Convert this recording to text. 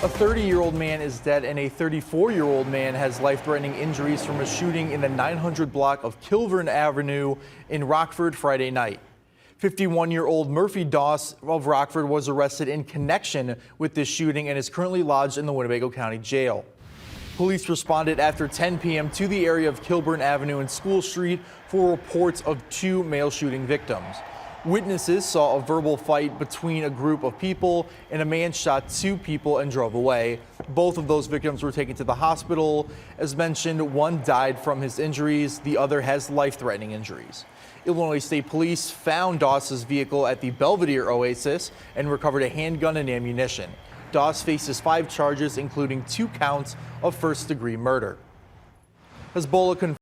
A 30-year-old man is dead and a 34-year-old man has life-threatening injuries from a shooting in the 900 block of Kilburn Avenue in Rockford Friday night. 51-year-old Murphy Doss of Rockford was arrested in connection with this shooting and is currently lodged in the Winnebago County Jail. Police responded after 10 p.m. to the area of Kilburn Avenue and School Street for reports of two male shooting victims. Witnesses saw a verbal fight between a group of people and a man shot two people and drove away. Both of those victims were taken to the hospital. As mentioned, one died from his injuries. The other has life-threatening injuries. Illinois State Police found Doss's vehicle at the Belvedere Oasis and recovered a handgun and ammunition. Doss faces 5 charges, including 2 counts of first-degree murder. Hezbollah confirmed